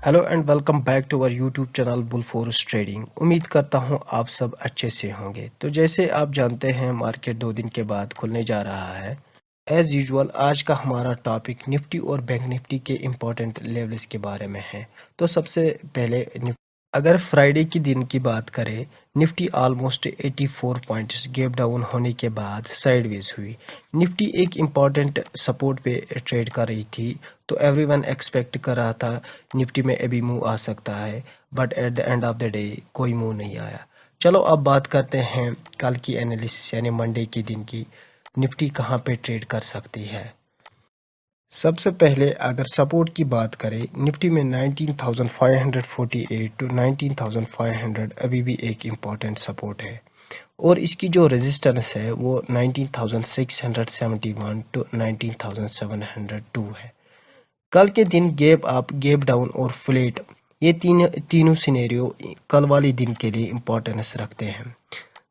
Hello and welcome back to our YouTube channel Bull Force Trading. उम्मीद करता हूं आप सब अच्छे से होंगे। तो जैसे आप जानते हैं मार्केट 2 दिन के बाद खुलने जा रहा है। एज़ यूजुअल आज का हमारा टॉपिक निफ्टी और बैंक निफ्टी के इम्पोर्टेंट लेवल्स के बारे में है। तो सबसे पहले अगर फ्राइडे की दिन की बात करें, Nifty almost 84 points gap down होने के बाद साइडवेज हुई। निफ्टी एक इम्पॉर्टेंट सपोर्ट पे ट्रेड कर रही थी, तो एवरीवन एक्सपेक्ट कर रहा था निफ्टी में अभी मूव आ सकता है, but at the end of the day कोई मूव नहीं आया। चलो अब बात करते हैं कल की एनालिसिस यानी मंडे के दिन की, निफ्टी कहाँ पे ट्रेड कर सकती है। सबसे पहले अगर सपोर्ट की बात करें, निफ्टी में 19,548 टू 19,500 अभी भी एक इम्पॉर्टेंट सपोर्ट है, और इसकी जो रेजिस्टेंस है वो 19,671 टू 19,702 है। कल के दिन गैप अप, गैप डाउन और फ्लैट, ये तीनों सिनेरियो कल वाले दिन के लिए इम्पोर्टेंस रखते हैं।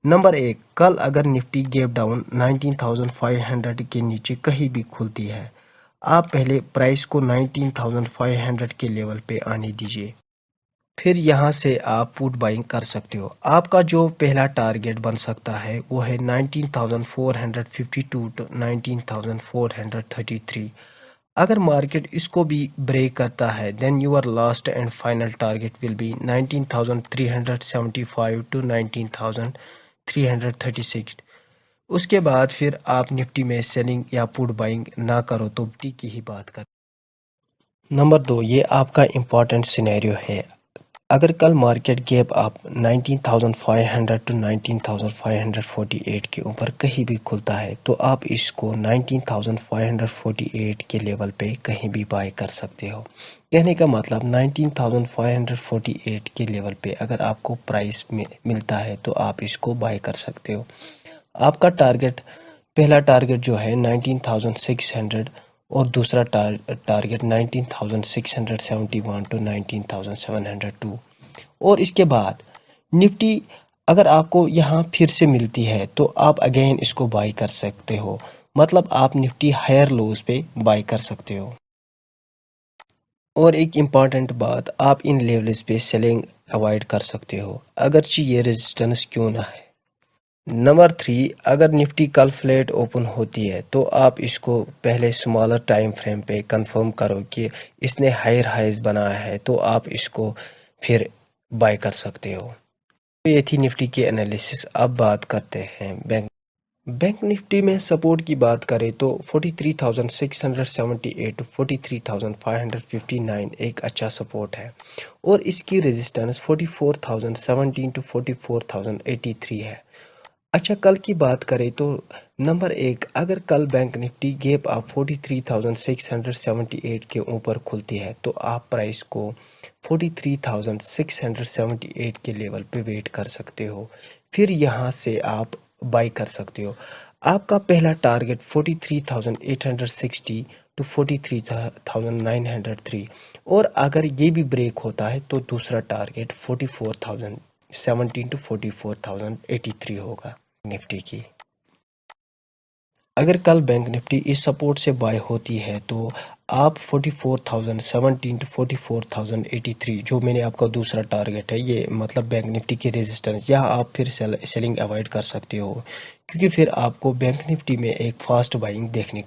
नंबर 1, कल अगर निफ्टी गैप डाउन 19,500 के नीचे कहीं भी खुलती है, आप पहले प्राइस को 19,500 के लेवल पे आने दीजिए, फिर यहाँ से आप पुट बाइंग कर सकते हो। आपका जो पहला टारगेट बन सकता है वो है 19,452 टू 19,433। अगर मार्केट इसको भी ब्रेक करता है, then your last and final target will be 19,375 to 19,336। उसके बाद फिर आप निफ्टी में सेलिंग या पुट बाइंग ना करो तो टी की ही बात कर। नंबर 2, ये आपका इम्पॉर्टेंट सिनेरियो है। अगर कल मार्केट गैप आप 19,500 टू 19,548 के ऊपर कहीं भी खुलता है, तो आप इसको 19,548 के लेवल पे कहीं भी बाय कर सकते हो। कहने का मतलब 19,548 के लेवल पे अगर आपको प्राइस में मिलता है तो आप इसको बाय कर सकते हो। आपका टारगेट, पहला टारगेट जो है 19,600 और दूसरा टारगेट 19,671 टू 19,702। और इसके बाद निफ्टी अगर आपको यहाँ फिर से मिलती है तो आप अगेन इसको बाई कर सकते हो, मतलब आप निफ्टी हायर लोज पे बाई कर सकते हो। और एक इम्पॉर्टेंट बात, आप इन लेवल्स पे सेलिंग अवॉइड कर सकते हो, अगरचे ये रेजिस्टेंस क्यों ना है। नंबर 3, अगर निफ्टी कल फ्लैट ओपन होती है तो आप इसको पहले स्मॉलर टाइम फ्रेम पे कंफर्म करो कि इसने हायर हाइज बनाया है, तो आप इसको फिर बाय कर सकते हो। तो ये थी निफ्टी की एनालिसिस। अब बात करते हैं बैंक निफ्टी में सपोर्ट की बात करें तो 43,678 टू 43,559 एक अच्छा सपोर्ट है, और इसकी रेजिस्टेंस 44,017 टू 44,083 है। अच्छा, कल की बात करें तो नंबर 1, अगर कल बैंक निफ्टी गैप आप 43,678 के ऊपर खुलती है तो आप प्राइस को 43,678 के लेवल पे वेट कर सकते हो, फिर यहाँ से आप बाई कर सकते हो। आपका पहला टारगेट 43,860 टू 43,903, और अगर ये भी ब्रेक होता है तो दूसरा टारगेट 44,017 टू 44,083 होगा निफ्टी की। अगर कल बैंक निफ्टी इस सपोर्ट से बाय होती है तो आप 44,017 टू 44,083, जो मैंने आपका दूसरा टारगेट है, ये मतलब बैंक निफ्टी की रेजिस्टेंस, यहाँ आप फिर सेलिंग अवॉइड कर सकते हो, क्योंकि फिर आपको बैंक निफ्टी में एक फास्ट बाइंग देखने।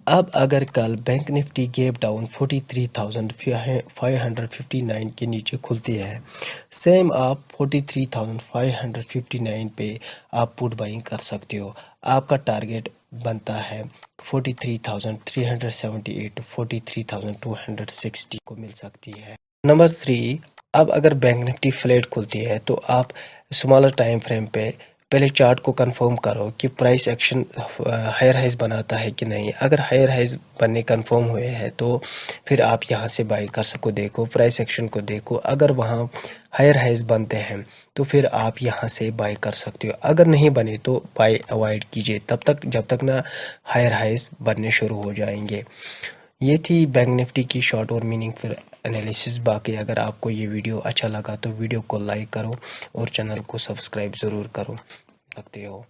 अब अगर कल बैंक निफ्टी गैप डाउन 43,559 के नीचे खुलती है, सेम आप 43,559 पे आप पुट बाइंग कर सकते हो। आपका टारगेट बनता है 43,378 टू 43,260 को मिल सकती है। नंबर 3, अब अगर बैंक निफ्टी फ्लैट खुलती है तो आप स्मॉलर टाइम फ्रेम पे पहले चार्ट को कंफर्म करो कि प्राइस एक्शन हायर हाइज बनाता है कि नहीं। अगर हायर हाइज बनने कंफर्म हुए हैं तो फिर आप यहाँ से बाई कर सको, देखो प्राइस एक्शन को देखो, अगर वहाँ हायर हाइज बनते हैं तो फिर आप यहाँ से बाई कर सकते हो। अगर नहीं बने तो बाई अवॉइड कीजिए तब तक जब तक ना हायर हाइज बनने शुरू हो जाएंगे। ये थी बैंक निफ्टी की शॉर्ट और मीनिंगफुल एनालिसिस। बाकी अगर आपको ये वीडियो अच्छा लगा तो वीडियो को लाइक करो और चैनल को सब्सक्राइब ज़रूर करो सकते हो।